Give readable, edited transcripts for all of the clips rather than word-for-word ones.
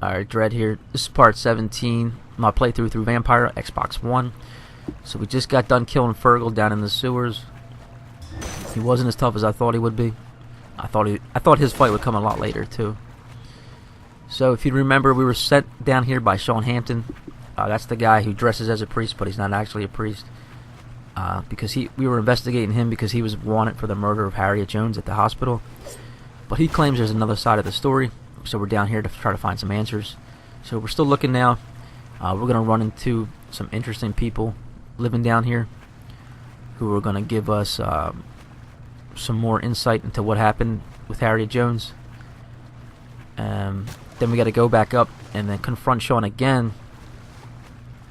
Alright, Dread here. This is part 17. My playthrough through Vampyr, Xbox One. So we just got done killing Fergal down in the sewers. He wasn't as tough as I thought he would be. I thought his fight would come a lot later too. So if you remember, we were sent down here by Sean Hampton. That's the guy who dresses as a priest, but he's not actually a priest. Because we were investigating him because he was wanted for the murder of Harriet Jones at the hospital. But he claims there's another side of the story. So we're down here to try to find some answers. So we're still looking now. We're going to run into some interesting people living down here who are going to give us some more insight into what happened with Harriet Jones. Then we got to go back up and then confront Sean again.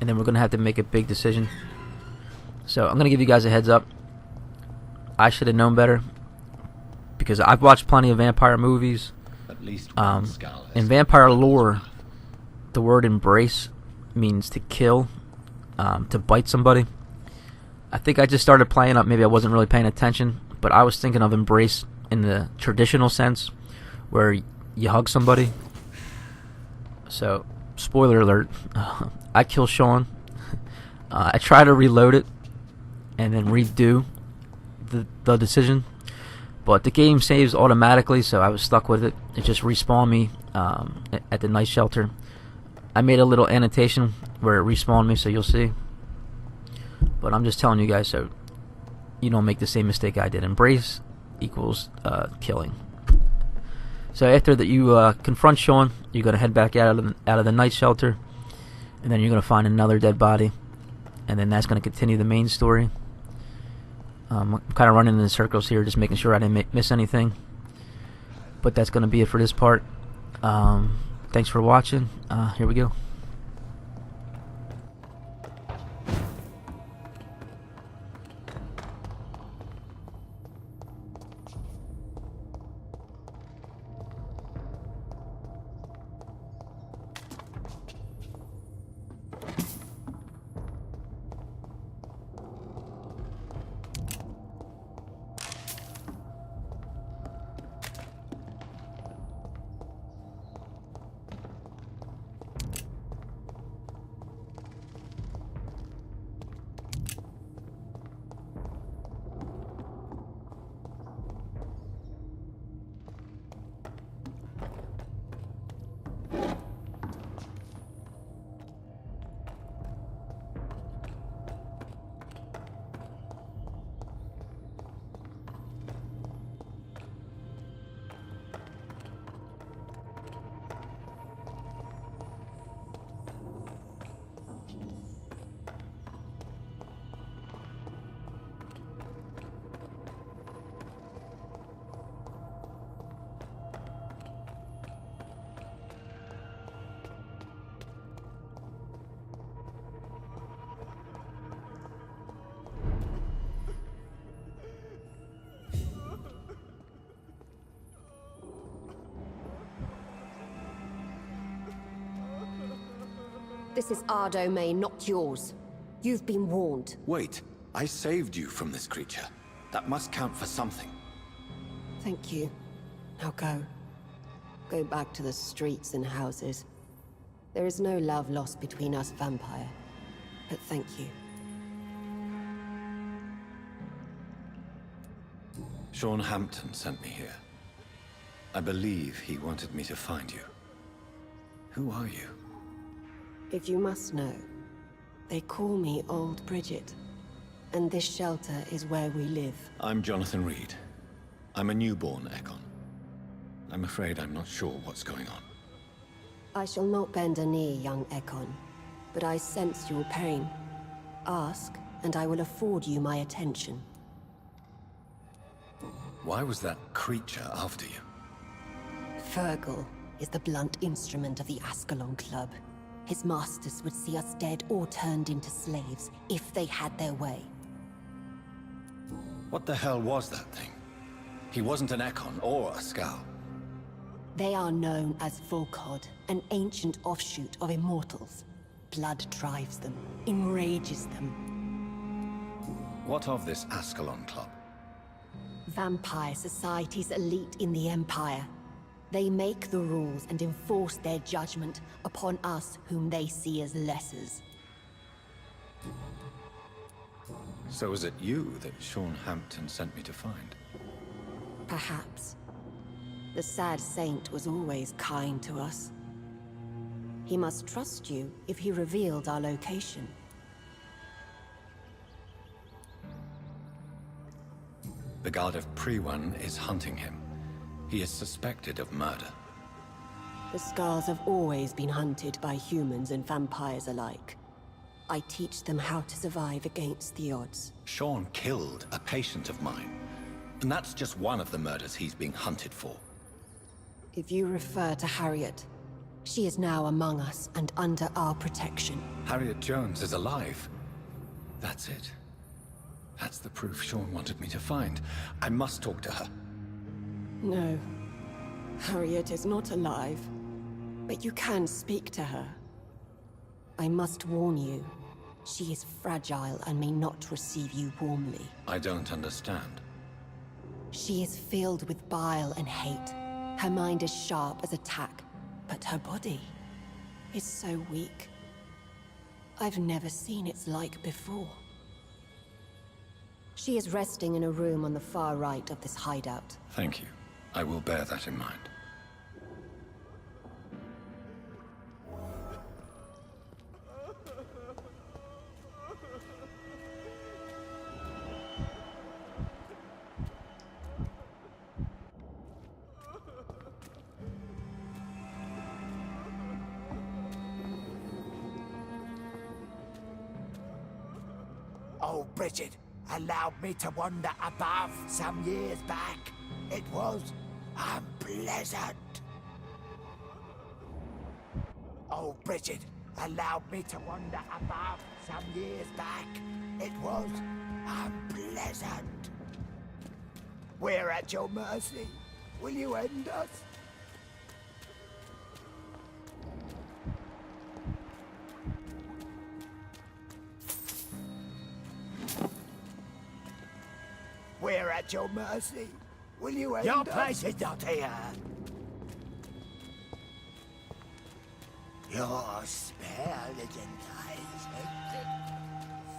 And then we're going to have to make a big decision. So I'm going to give you guys a heads up. I should have known better, because I've watched plenty of vampire movies. At least in vampire lore, the word embrace means to kill, to bite somebody. I think I just started playing up. Maybe I wasn't really paying attention, but I was thinking of embrace in the traditional sense, where you hug somebody. So, spoiler alert, I kill Sean. I try to reload it and then redo the decision, but the game saves automatically, so I was stuck with it. It just respawned me at the night shelter. I made a little annotation where it respawned me, so you'll see. But I'm just telling you guys so you don't make the same mistake I did. Embrace equals killing. So after that, you confront Sean, you're gonna head back out of the night shelter, and then you're gonna find another dead body, and then that's gonna continue the main story. I'm kind of running in circles here, just making sure I didn't miss anything. But that's going to be it for this part. Thanks for watching. Here we go. This is our domain, not yours. You've been warned. Wait, I saved you from this creature. That must count for something. Thank you. Now go. Go back to the streets and houses. There is no love lost between us, Vampyr. But thank you. Sean Hampton sent me here. I believe he wanted me to find you. Who are you? If you must know, they call me Old Bridget. And this shelter is where we live. I'm Jonathan Reed. I'm a newborn Ekon. I'm afraid I'm not sure what's going on. I shall not bend a knee, young Ekon, but I sense your pain. Ask, and I will afford you my attention. Why was that creature after you? Fergal is the blunt instrument of the Ascalon Club. His masters would see us dead or turned into slaves if they had their way. What the hell was that thing? He wasn't an Ekon or a Skal. They are known as Volkod, an ancient offshoot of immortals. Blood drives them, enrages them. What of this Ascalon Club? Vampire society's elite in the Empire. They make the rules and enforce their judgment upon us whom they see as lessers. So is it you that Sean Hampton sent me to find? Perhaps. The sad saint was always kind to us. He must trust you if he revealed our location. The guard of Pre-One is hunting him. He is suspected of murder. The Skals have always been hunted by humans and vampires alike. I teach them how to survive against the odds. Sean killed a patient of mine. And that's just one of the murders he's being hunted for. If you refer to Harriet, she is now among us and under our protection. Harriet Jones is alive. That's it. That's the proof Sean wanted me to find. I must talk to her. No. Harriet is not alive. But you can speak to her. I must warn you, she is fragile and may not receive you warmly. I don't understand. She is filled with bile and hate. Her mind is sharp as a tack, but her body is so weak. I've never seen its like before. She is resting in a room on the far right of this hideout. Thank you. I will bear that in mind. Oh, Bridget allowed me to wander above some years back. It was unpleasant. Oh, Bridget allowed me to wander above some years back. It was unpleasant. We're at your mercy. Will you end us? We're at your mercy. Will you end Your us? place is not here. Your spell is enticing.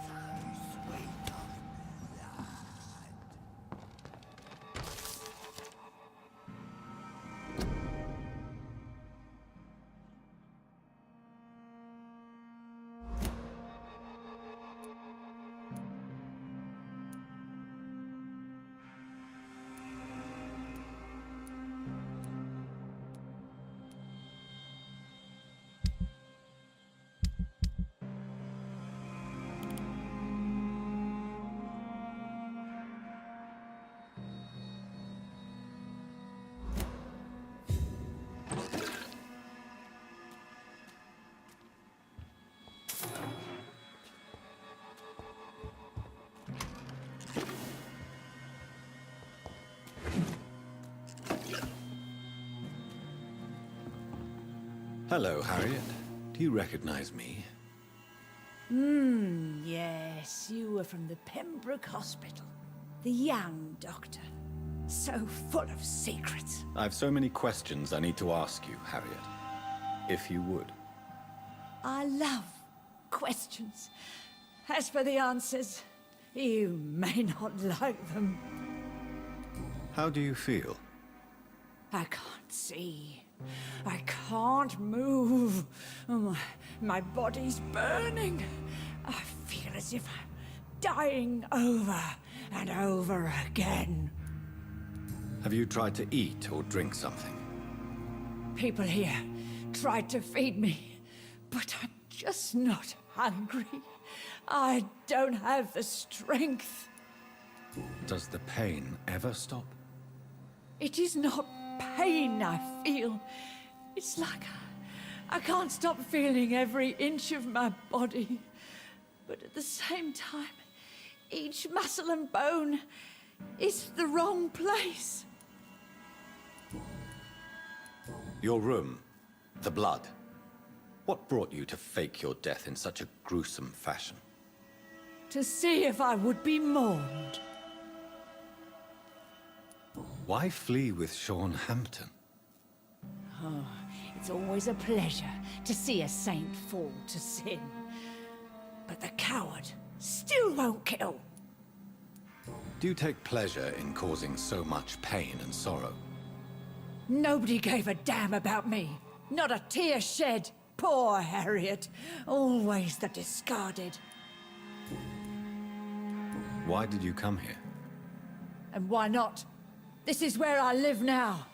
So sweet of blood. Hello, Harriet. Do you recognize me? Yes, you were from the Pembroke Hospital. The young doctor. So full of secrets. I've so many questions I need to ask you, Harriet. If you would. I love questions. As for the answers, you may not like them. How do you feel? I can't see. I can't move. My body's burning. I feel as if I'm dying over and over again. Have you tried to eat or drink something? People here tried to feed me, but I'm just not hungry. I don't have the strength. Does the pain ever stop? It is not pain I feel. It's like I can't stop feeling every inch of my body. But at the same time, each muscle and bone is the wrong place. Your room, the blood. What brought you to fake your death in such a gruesome fashion? To see if I would be mourned. Why flee with Sean Hampton? It's always a pleasure to see a saint fall to sin. But the coward still won't kill. Do you take pleasure in causing so much pain and sorrow? Nobody gave a damn about me. Not a tear shed. Poor Harriet. Always the discarded. Why did you come here? And why not? This is where I live now.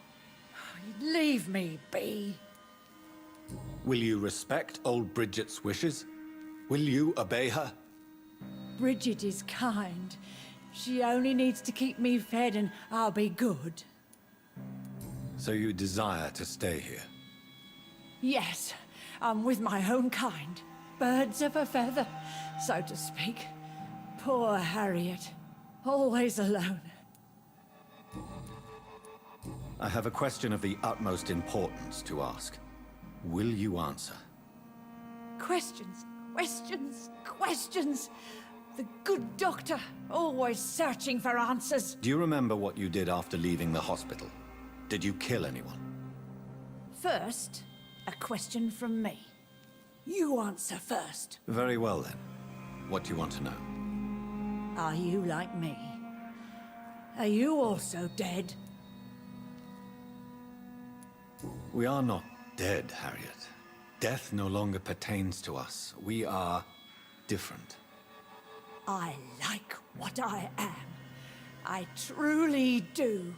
Leave me be. Will you respect old Bridget's wishes? Will you obey her? Bridget is kind. She only needs to keep me fed and I'll be good. So you desire to stay here? Yes, I'm with my own kind. Birds of a feather, so to speak. Poor Harriet. Always alone. I have a question of the utmost importance to ask. Will you answer? Questions, questions, questions. The good doctor, always searching for answers. Do you remember what you did after leaving the hospital? Did you kill anyone? First, a question from me. You answer first. Very well then. What do you want to know? Are you like me? Are you also dead? We are not dead, Harriet. Death no longer pertains to us. We are different. I like what I am. I truly do.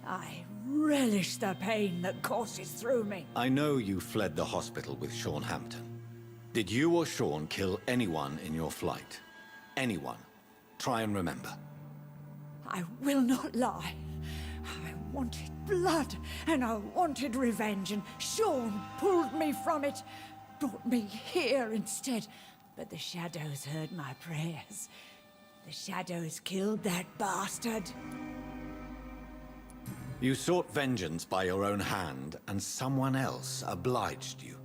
I relish the pain that courses through me. I know you fled the hospital with Sean Hampton. Did you or Sean kill anyone in your flight? Anyone? Try and remember. I will not lie. I wanted blood, and I wanted revenge, and Sean pulled me from it, brought me here instead. But the shadows heard my prayers. The shadows killed that bastard. You sought vengeance by your own hand, and someone else obliged you.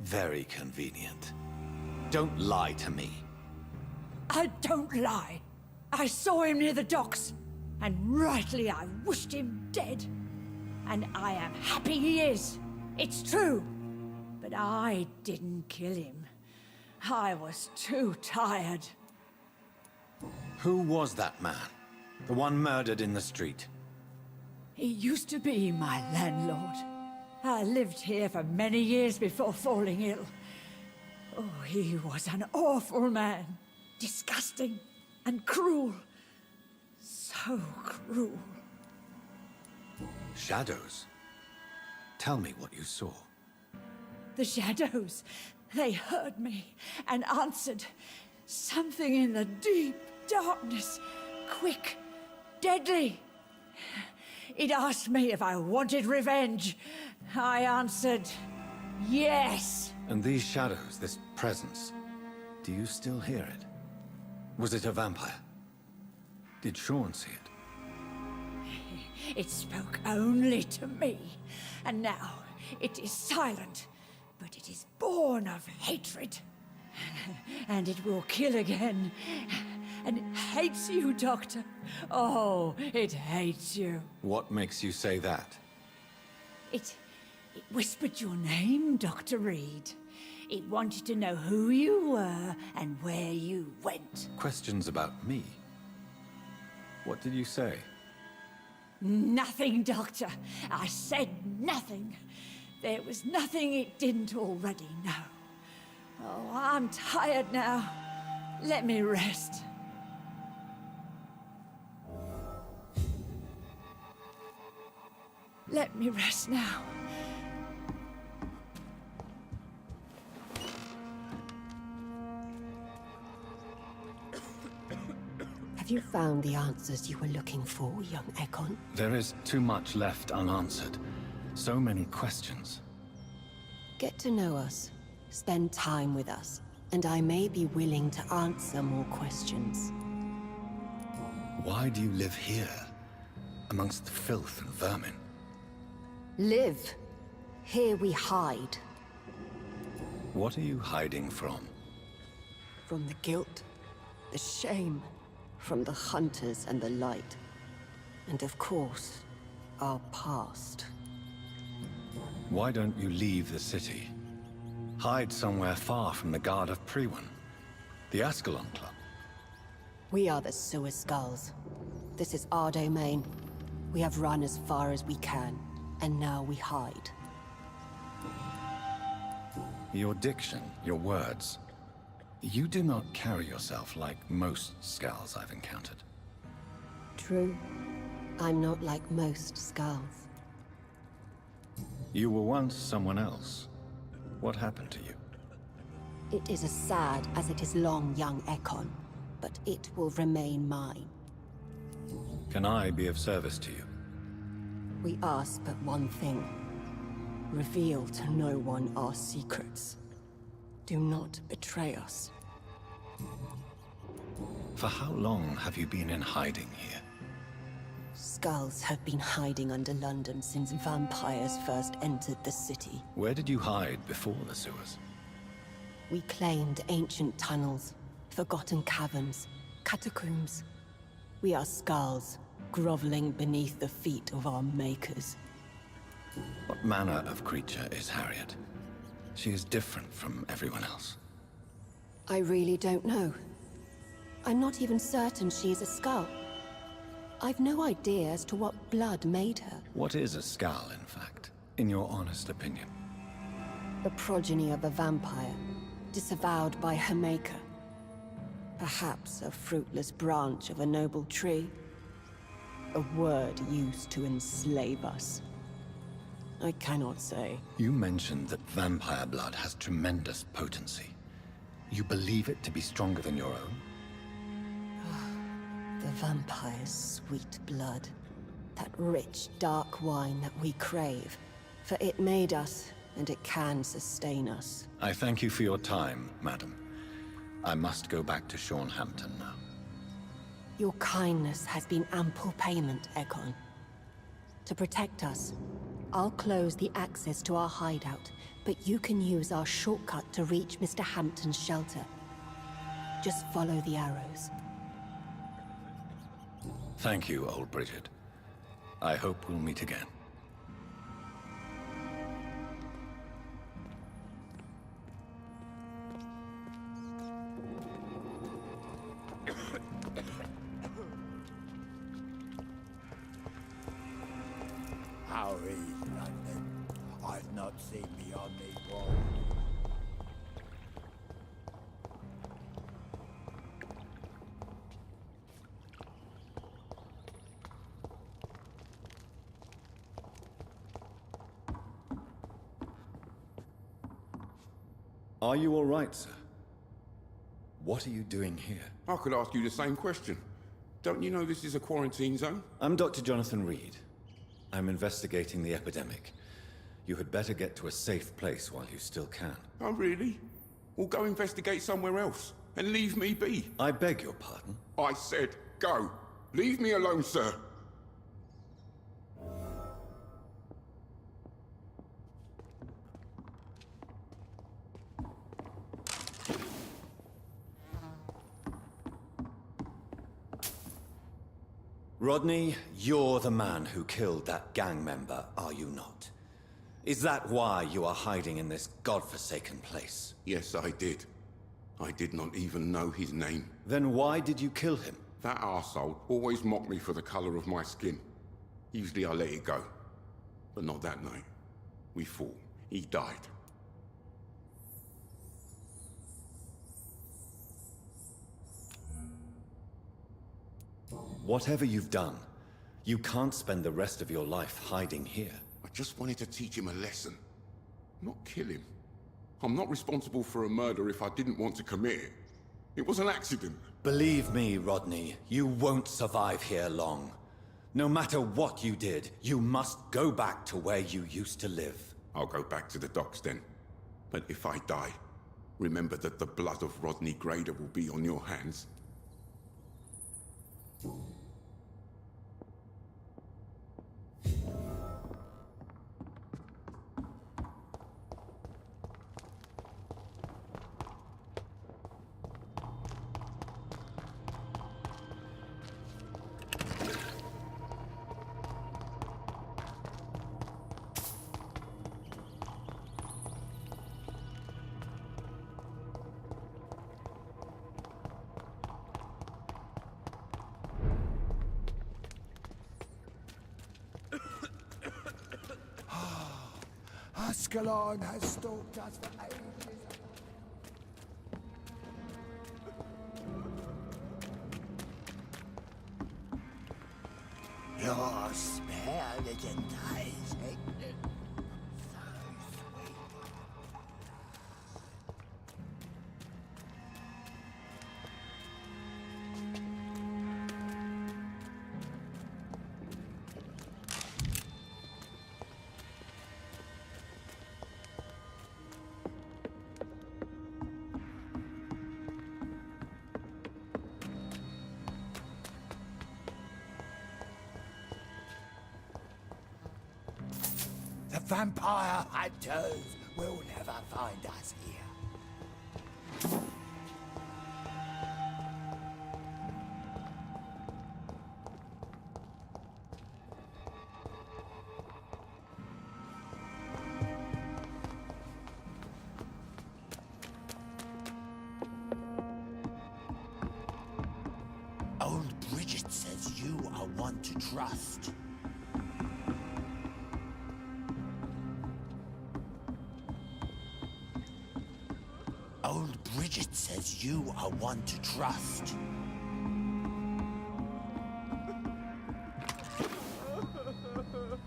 Very convenient. Don't lie to me. I don't lie. I saw him near the docks, and rightly I wished him dead. And I am happy he is. It's true. But I didn't kill him. I was too tired. Who was that man? The one murdered in the street? He used to be my landlord. I lived here for many years before falling ill. Oh, he was an awful man. Disgusting and cruel. So cruel. Shadows? Tell me what you saw. The shadows, they heard me and answered. Something in the deep darkness. Quick, deadly. It asked me if I wanted revenge. I answered, yes. And these shadows, this presence, do you still hear it? Was it a vampire? Did Sean see it? It spoke only to me, and now it is silent, but it is born of hatred. And it will kill again. And it hates you, Doctor. Oh, it hates you. What makes you say that? It whispered your name, Dr. Reed. It wanted to know who you were and where you went. Questions about me? What did you say? Nothing, Doctor. I said nothing. There was nothing it didn't already know. Oh, I'm tired now. Let me rest. Let me rest now. Have you found the answers you were looking for, young Ekon? There is too much left unanswered. So many questions. Get to know us. Spend time with us. And I may be willing to answer more questions. Why do you live here? Amongst the filth and vermin? Live. Here we hide. What are you hiding from? From the guilt, the shame, from the hunters and the light. And of course, our past. Why don't you leave the city? Hide somewhere far from the guard of Priwen, the Ascalon Club. We are the sewer Skals. This is our domain. We have run as far as we can, and now we hide. Your diction, your words. You do not carry yourself like most Skals I've encountered. True. I'm not like most Skals. You were once someone else. What happened to you? It is as sad as it is long, young Ekon, but it will remain mine. Can I be of service to you? We ask but one thing. Reveal to no one our secrets. Do not betray us. For how long have you been in hiding here? Skals have been hiding under London since vampires first entered the city. Where did you hide before the sewers? We claimed ancient tunnels, forgotten caverns, catacombs. We are Skals, groveling beneath the feet of our makers. What manner of creature is Harriet? She is different from everyone else. I really don't know. I'm not even certain she is a Skal. I've no idea as to what blood made her. What is a Skal, in fact, in your honest opinion? The progeny of a vampire, disavowed by her maker. Perhaps a fruitless branch of a noble tree. A word used to enslave us. I cannot say. You mentioned that vampire blood has tremendous potency. You believe it to be stronger than your own? The vampire's sweet blood. That rich, dark wine that we crave. For it made us, and it can sustain us. I thank you for your time, madam. I must go back to Shornhampton now. Your kindness has been ample payment, Ekon. To protect us, I'll close the access to our hideout, but you can use our shortcut to reach Mr. Hampton's shelter. Just follow the arrows. Thank you, old Bridget. I hope we'll meet again. How is London? I've not seen beyond these walls. Are you all right, sir? What are you doing here? I could ask you the same question. Don't you know this is a quarantine zone? I'm Dr. Jonathan Reed. I'm investigating the epidemic. You had better get to a safe place while you still can. Oh, really? Well, go investigate somewhere else and leave me be. I beg your pardon? I said go. Leave me alone, sir. Rodney, you're the man who killed that gang member, are you not? Is that why you are hiding in this godforsaken place? Yes, I did. I did not even know his name. Then why did you kill him? That arsehole always mocked me for the color of my skin. Usually I let it go. But not that night. We fought. He died. Whatever you've done, you can't spend the rest of your life hiding here. I just wanted to teach him a lesson. Not kill him. I'm not responsible for a murder if I didn't want to commit it. It was an accident. Believe me, Rodney, you won't survive here long. No matter what you did, you must go back to where you used to live. I'll go back to the docks then. But if I die, remember that the blood of Rodney Grader will be on your hands. Ascalon has stalked us for ages. Your spare little eyes, eh? So sweet. The vampire hunters will never find us here. Old Bridget says you are one to trust. Old Bridget says you are one to trust.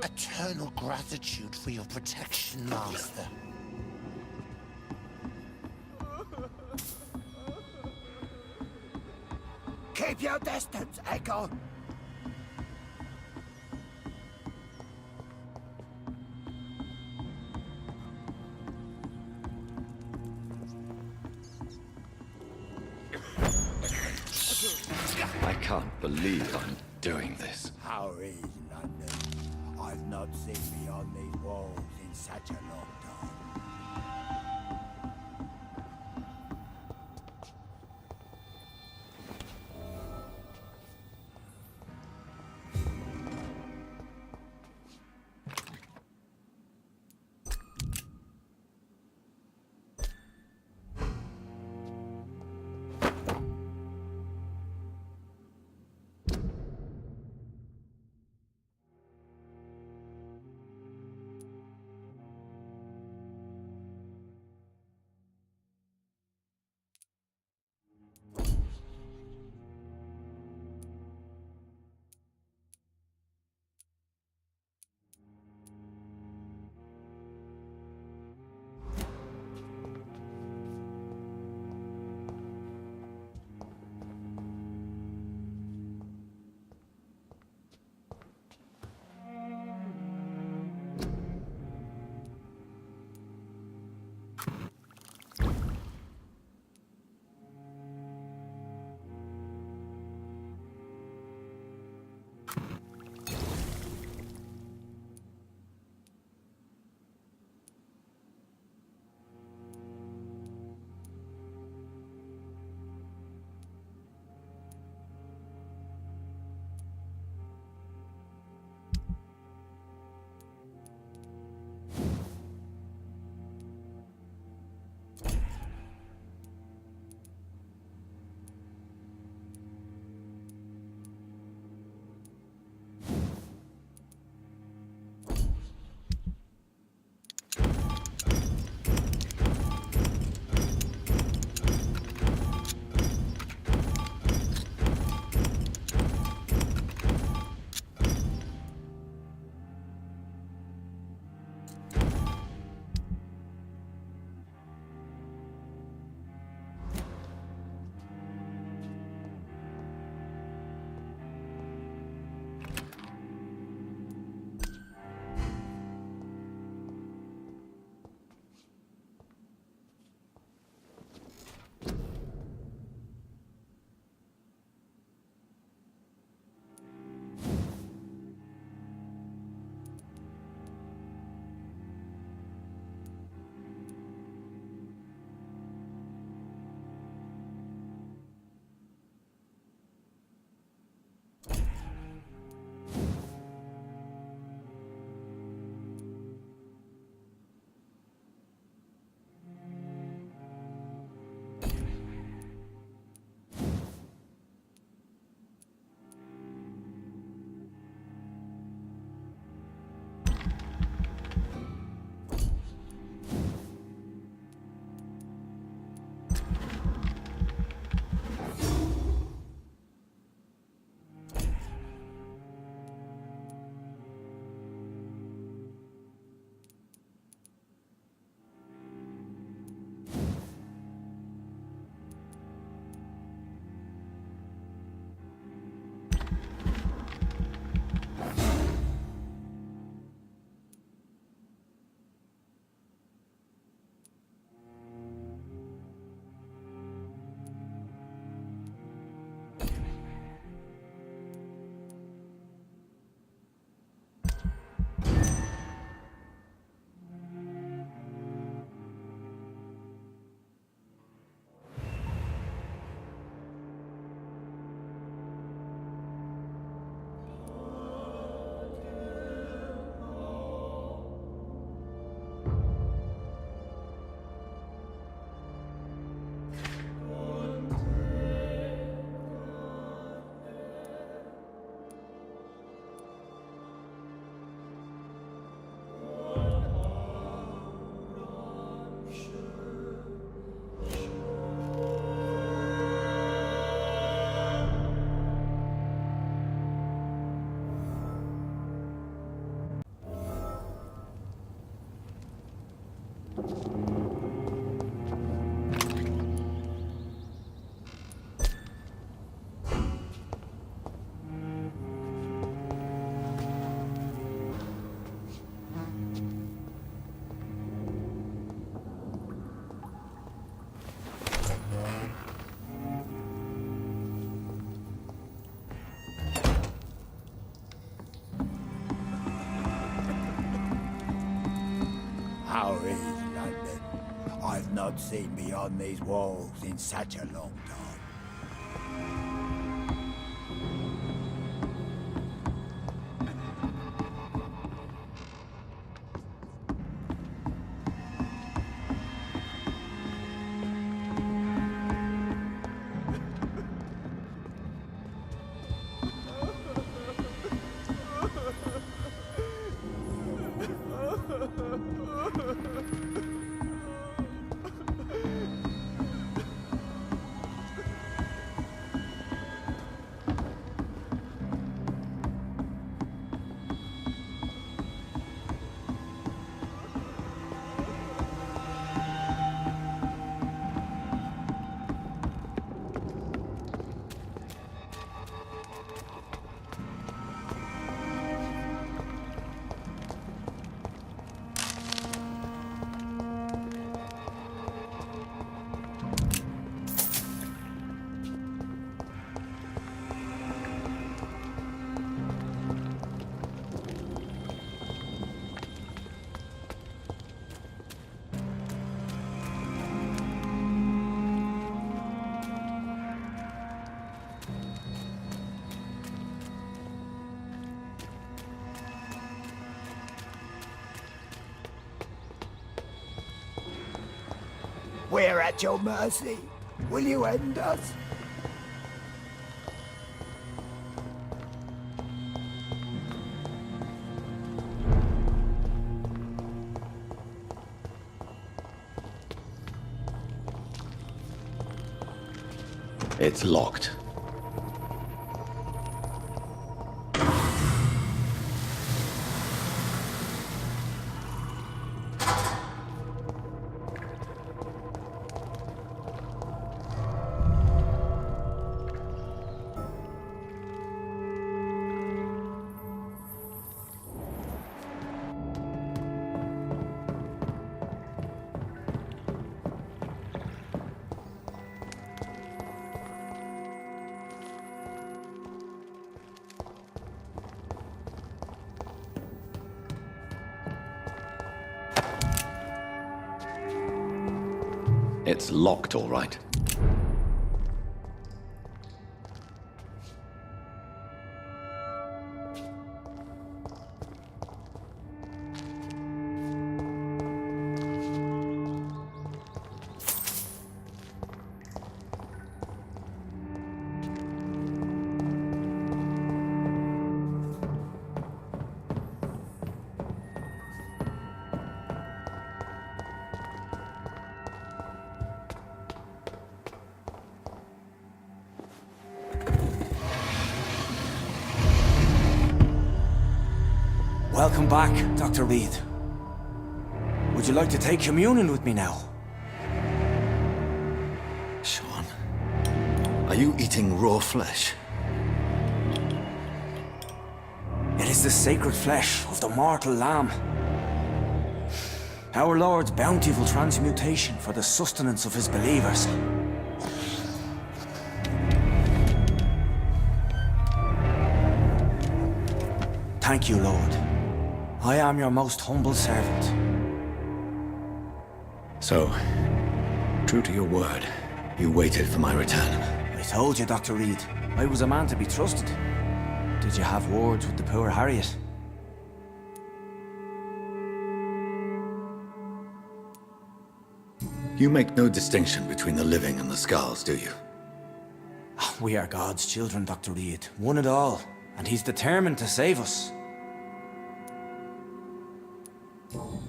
Eternal gratitude for your protection, Master. Keep your distance, Echo. I can't believe I'm doing this. How is London? I've not seen beyond these walls in such a long time. not seen beyond these walls in such a long time. We're at your mercy. Will you end us? It's locked. It's locked, all right. Welcome back, Dr. Reed. Would you like to take communion with me now? Sean, are you eating raw flesh? It is the sacred flesh of the mortal lamb. Our Lord's bountiful transmutation for the sustenance of his believers. Thank you, Lord. I am your most humble servant. So, true to your word, you waited for my return. I told you, Dr. Reed, I was a man to be trusted. Did you have words with the poor Harriet? You make no distinction between the living and the Skals, do you? We are God's children, Dr. Reed. One and all. And he's determined to save us.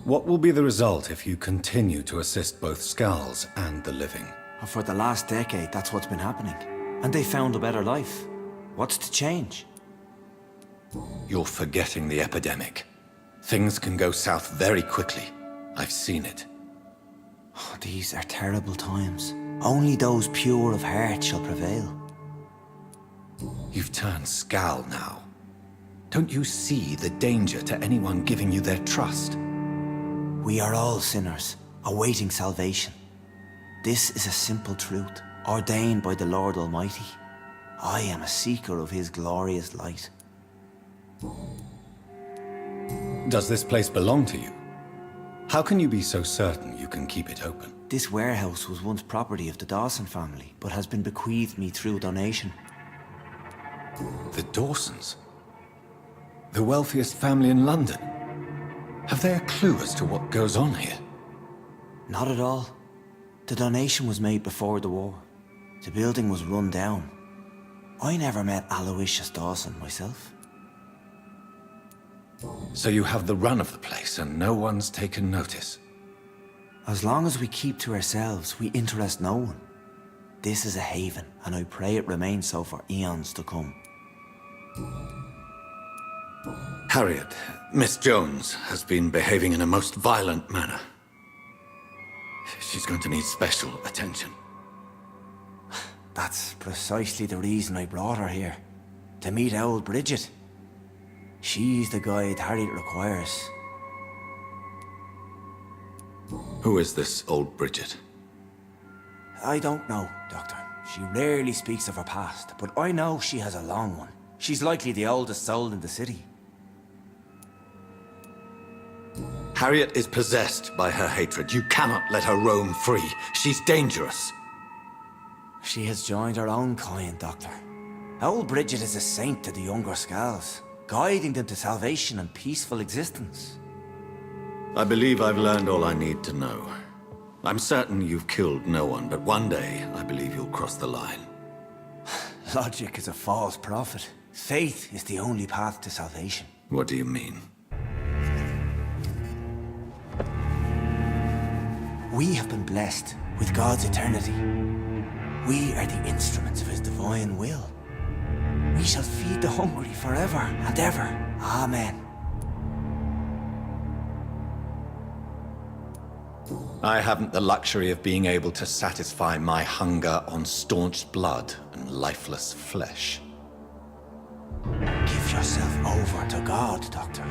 What will be the result if you continue to assist both Skals and the living? For the last decade, that's what's been happening. And they found a better life. What's to change? You're forgetting the epidemic. Things can go south very quickly. I've seen it. Oh, these are terrible times. Only those pure of heart shall prevail. You've turned Skal now. Don't you see the danger to anyone giving you their trust? We are all sinners, awaiting salvation. This is a simple truth, ordained by the Lord Almighty. I am a seeker of his glorious light. Does this place belong to you? How can you be so certain you can keep it open? This warehouse was once property of the Dawson family, but has been bequeathed me through donation. The Dawsons? The wealthiest family in London? Have they a clue as to what goes on here? Not at all. The donation was made before the war. The building was run down. I never met Aloysius Dawson myself. So you have the run of the place and no one's taken notice? As long as we keep to ourselves, we interest no one. This is a haven, and I pray it remains so for eons to come. Harriet, Miss Jones has been behaving in a most violent manner. She's going to need special attention. That's precisely the reason I brought her here. To meet old Bridget. She's the guide Harriet requires. Who is this old Bridget? I don't know, Doctor. She rarely speaks of her past, but I know she has a long one. She's likely the oldest soul in the city. Harriet is possessed by her hatred. You cannot let her roam free. She's dangerous. She has joined her own kind, Doctor. Old Bridget is a saint to the younger Skals, guiding them to salvation and peaceful existence. I believe I've learned all I need to know. I'm certain you've killed no one, but one day I believe you'll cross the line. Logic is a false prophet. Faith is the only path to salvation. What do you mean? We have been blessed with God's eternity. We are the instruments of His divine will. We shall feed the hungry forever and ever. Amen. I haven't the luxury of being able to satisfy my hunger on staunched blood and lifeless flesh. Give yourself over to God, Doctor.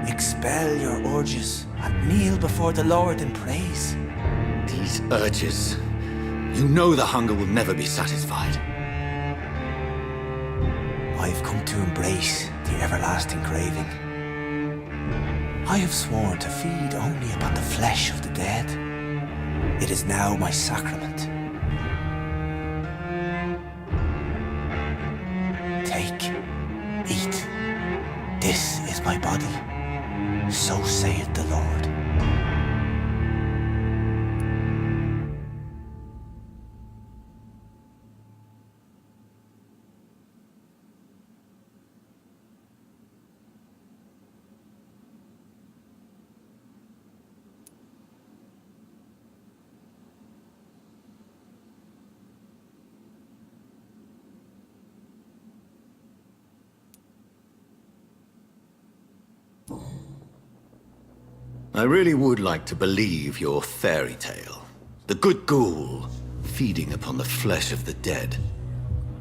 Expel your urges and kneel before the Lord in praise. These urges. You know the hunger will never be satisfied. I've come to embrace the everlasting craving. I have sworn to feed only upon the flesh of the dead. It is now my sacrament. Take, eat. This is my body. So saith the Lord. I really would like to believe your fairy tale. The good ghoul feeding upon the flesh of the dead.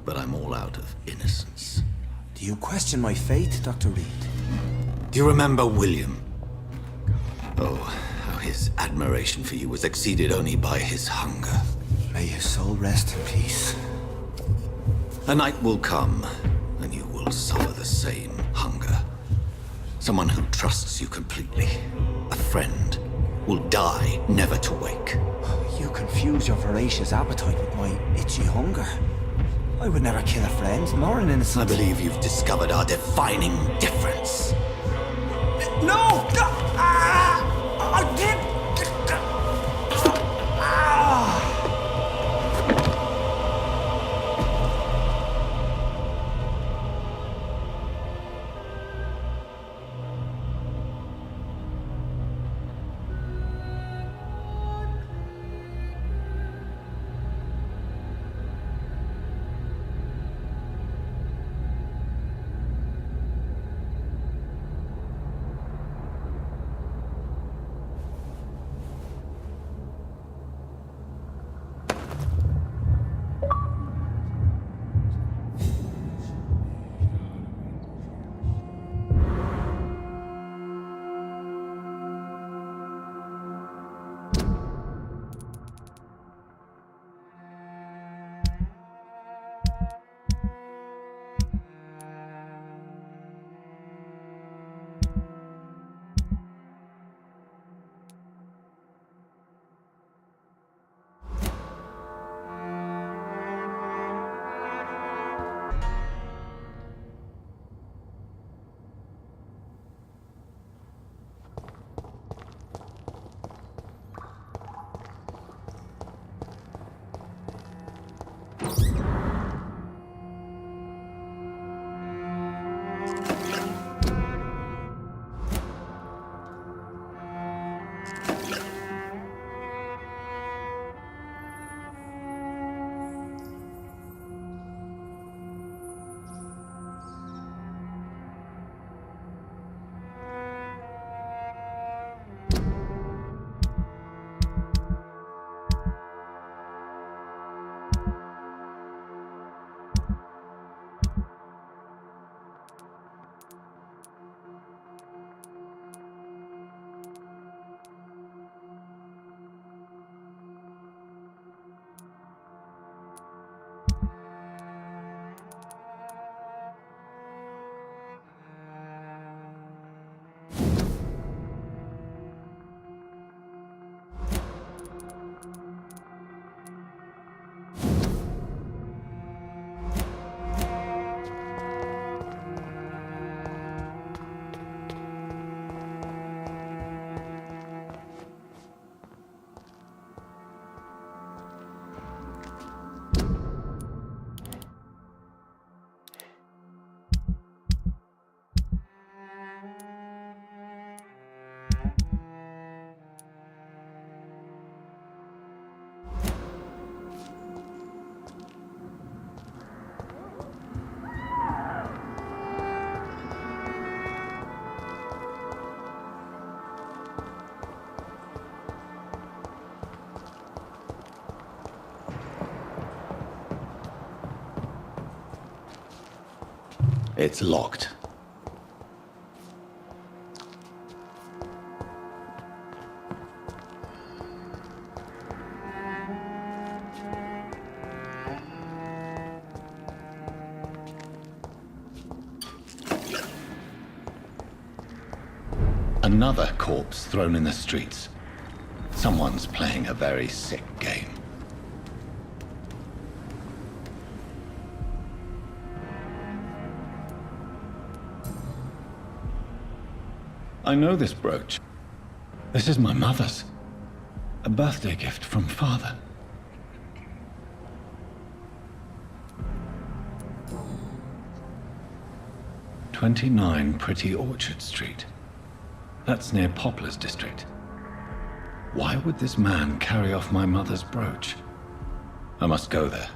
But I'm all out of innocence. Do you question my faith, Dr. Reed? Do you remember William? Oh, how his admiration for you was exceeded only by his hunger. May his soul rest in peace. A night will come, and you will suffer the same hunger. Someone who trusts you completely, a friend, will die never to wake. You confuse your voracious appetite with my itchy hunger. I would never kill a friend, nor an innocent. I believe you've discovered our defining difference. No! No! I did! It's locked. Another corpse thrown in the streets. Someone's playing a very sick game. I know this brooch. This is my mother's. A birthday gift from father. "29 Pretty Orchard Street. That's near Poplar's district. Why would this man carry off my mother's brooch? I must go there.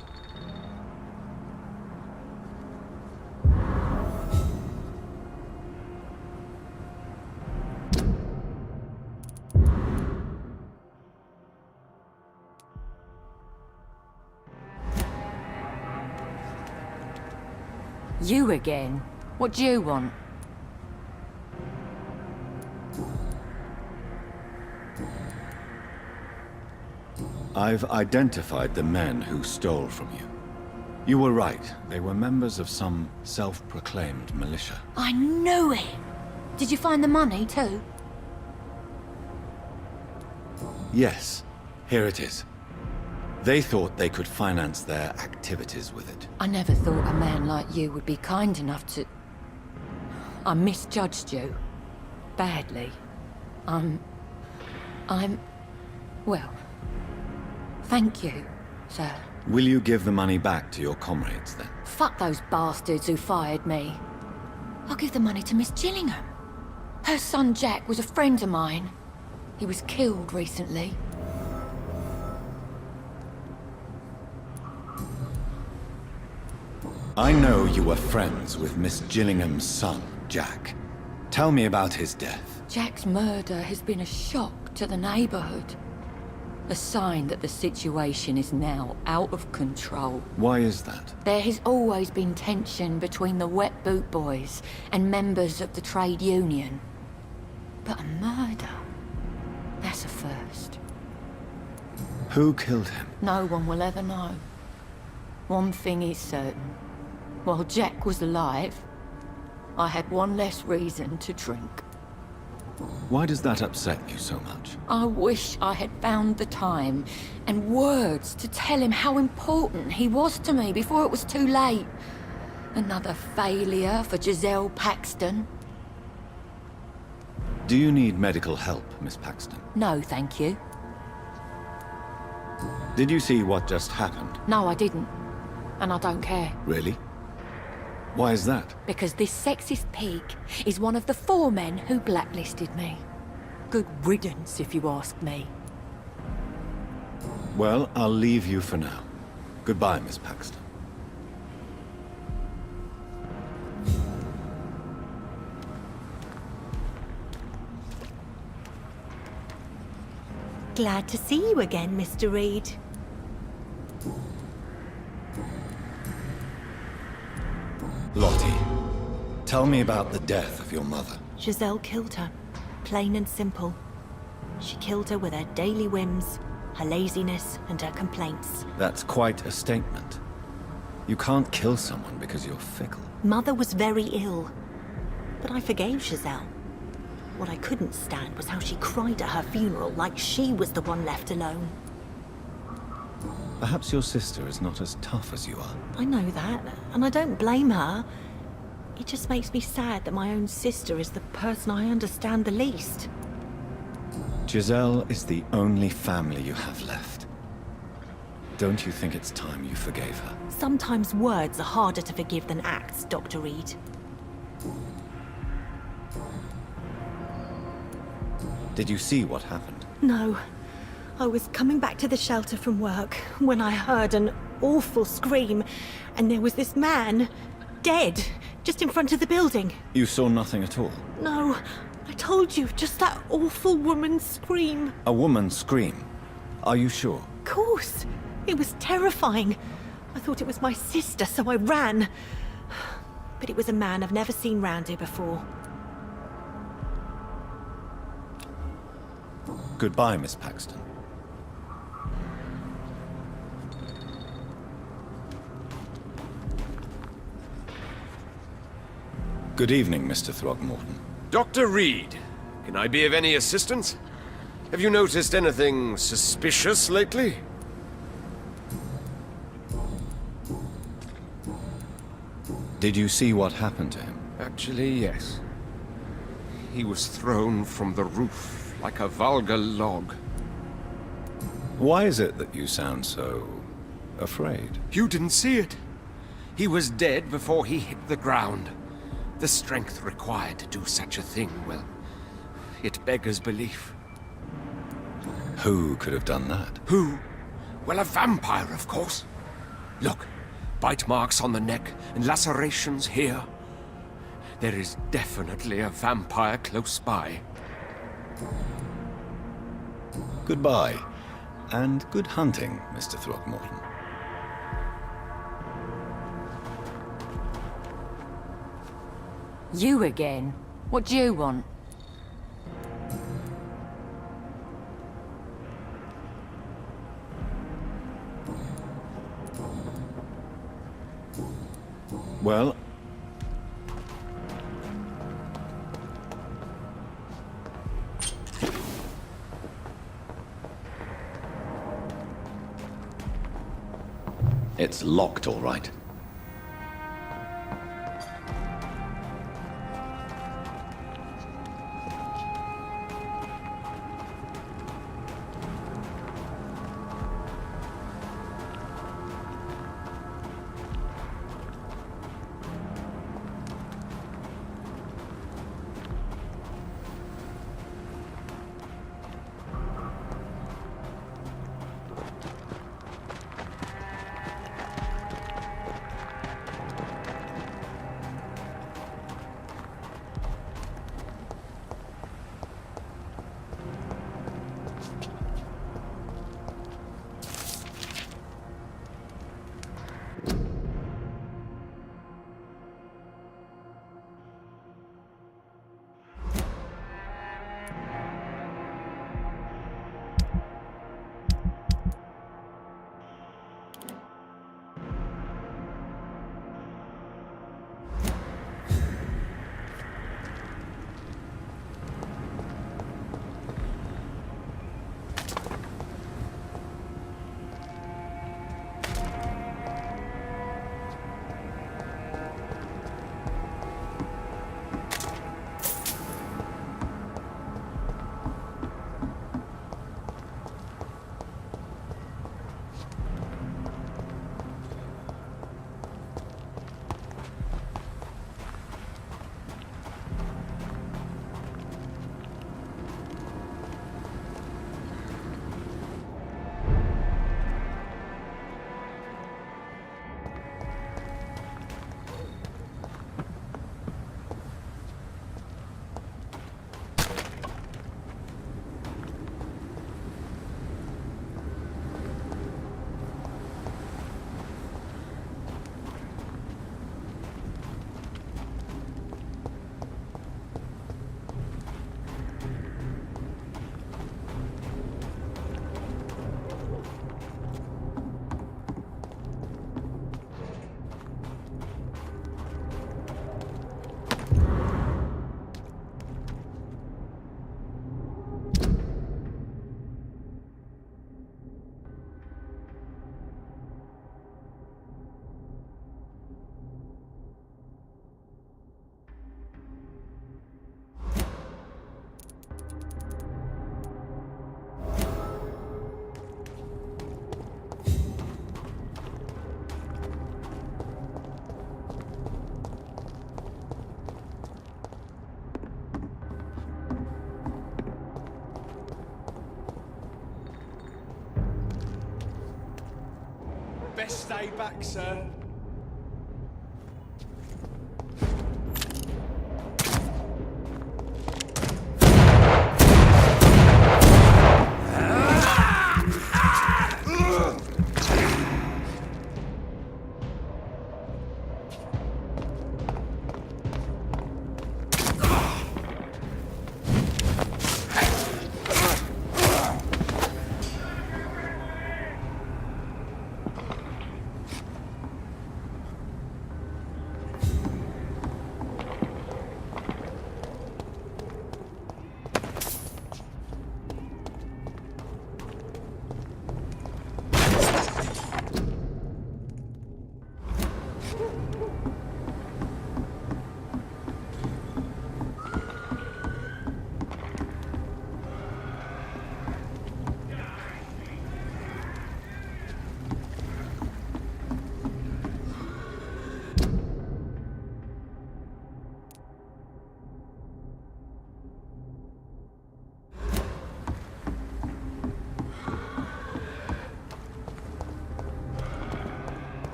You again? What do you want? I've identified the men who stole from you. You were right. They were members of some self-proclaimed militia. I knew it! Did you find the money too? Yes, here it is. They thought they could finance their activities with it. I never thought a man like you would be kind enough to... I misjudged you. Badly. Well... Thank you, sir. Will you give the money back to your comrades, then? Fuck those bastards who fired me. I'll give the money to Miss Gillingham. Her son Jack was a friend of mine. He was killed recently. I know you were friends with Miss Gillingham's son, Jack. Tell me about his death. Jack's murder has been a shock to the neighborhood. A sign that the situation is now out of control. Why is that? There has always been tension between the Wet Boot Boys and members of the trade union. But a murder? That's a first. Who killed him? No one will ever know. One thing is certain. While Jack was alive, I had one less reason to drink. Why does that upset you so much? I wish I had found the time and words to tell him how important he was to me before it was too late. Another failure for Giselle Paxton. Do you need medical help, Miss Paxton? No, thank you. Did you see what just happened? No, I didn't. And I don't care. Really? Why is that? Because this sexist pig is one of the 4 men who blacklisted me. Good riddance, if you ask me. Well, I'll leave you for now. Goodbye, Miss Paxton. Glad to see you again, Mr. Reed. Lottie, tell me about the death of your mother. Giselle killed her. Plain and simple. She killed her with her daily whims, her laziness, and her complaints. That's quite a statement. You can't kill someone because you're fickle. Mother was very ill, but I forgave Giselle. What I couldn't stand was how she cried at her funeral like she was the one left alone. Perhaps your sister is not as tough as you are. I know that, and I don't blame her. It just makes me sad that my own sister is the person I understand the least. Giselle is the only family you have left. Don't you think it's time you forgave her? Sometimes words are harder to forgive than acts, Dr. Reed. Did you see what happened? No. I was coming back to the shelter from work when I heard an awful scream, and there was this man, dead, just in front of the building. You saw nothing at all? No, I told you, just that awful woman's scream. A woman scream? Are you sure? Of course. It was terrifying. I thought it was my sister, so I ran. but it was a man I've never seen round here before. Goodbye, Miss Paxton. Good evening, Mr. Throgmorton. Dr. Reed, can I be of any assistance? Have you noticed anything suspicious lately? Did you see what happened to him? Actually, yes. He was thrown from the roof like a vulgar log. Why is it that you sound so afraid? You didn't see it. He was dead before he hit the ground. The strength required to do such a thing, well, it beggars belief. Who could have done that? Who? Well, a vampire, of course. Look, bite marks on the neck and lacerations here. There is definitely a vampire close by. Goodbye, and good hunting, Mr. Throgmorton. You again? What do you want? Well, it's locked, all right. Best stay back, sir.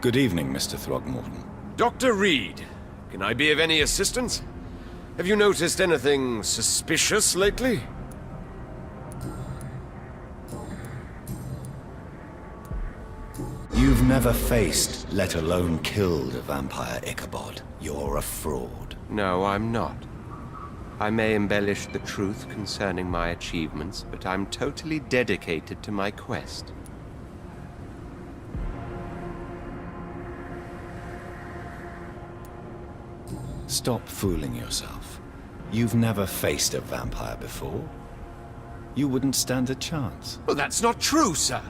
Good evening, Mr. Throgmorton. Dr. Reed, can I be of any assistance? Have you noticed anything suspicious lately? You've never faced, let alone killed, a vampire, Ichabod. You're a fraud. No, I'm not. I may embellish the truth concerning my achievements, but I'm totally dedicated to my quest. Stop fooling yourself. You've never faced a vampire before. You wouldn't stand a chance. Well, that's not true, sir.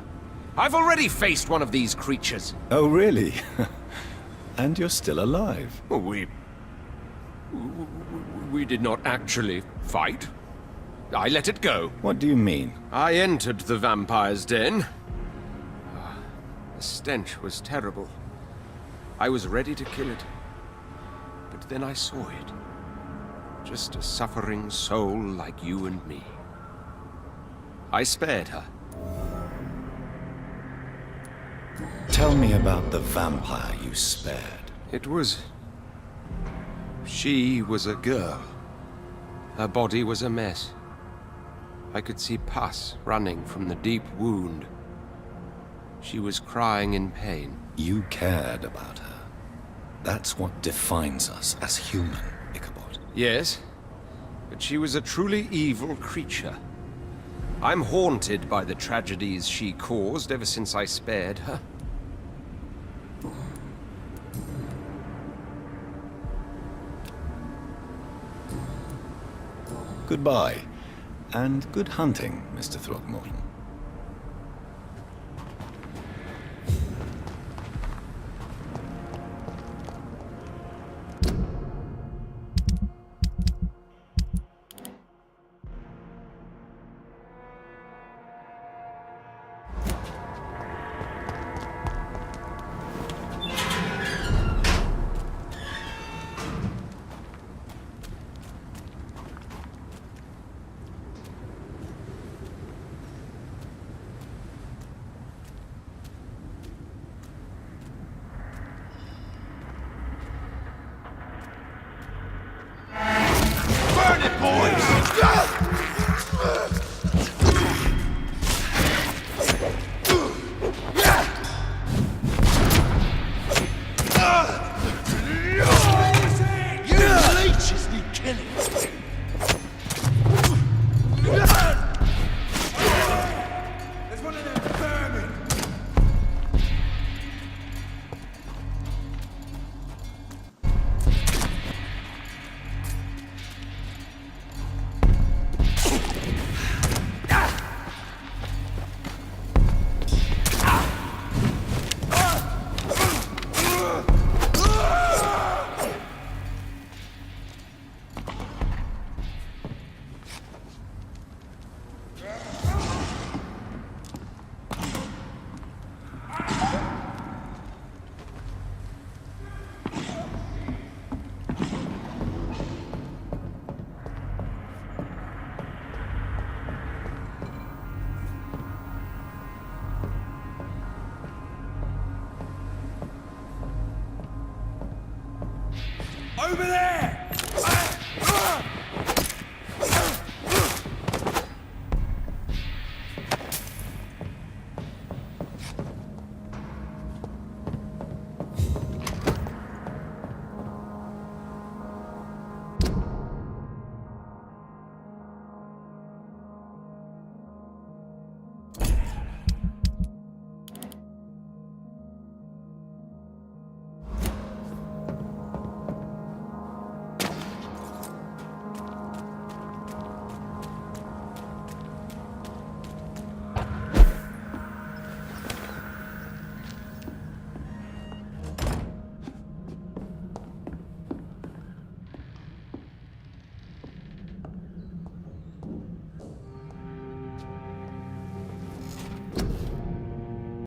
I've already faced one of these creatures. Oh, really? And you're still alive? Well, we did not actually fight. I let it go. What do you mean? I entered the vampire's den. The stench was terrible. I was ready to kill it. But then I saw it. Just a suffering soul like you and me. I spared her. Tell me about the vampire you spared. It was... She was a girl. Her body was a mess. I could see pus running from the deep wound. She was crying in pain. You cared about her. That's what defines us as human, Ichabod. Yes, but she was a truly evil creature. I'm haunted by the tragedies she caused ever since I spared her. Goodbye, and good hunting, Mr. Throgmorton.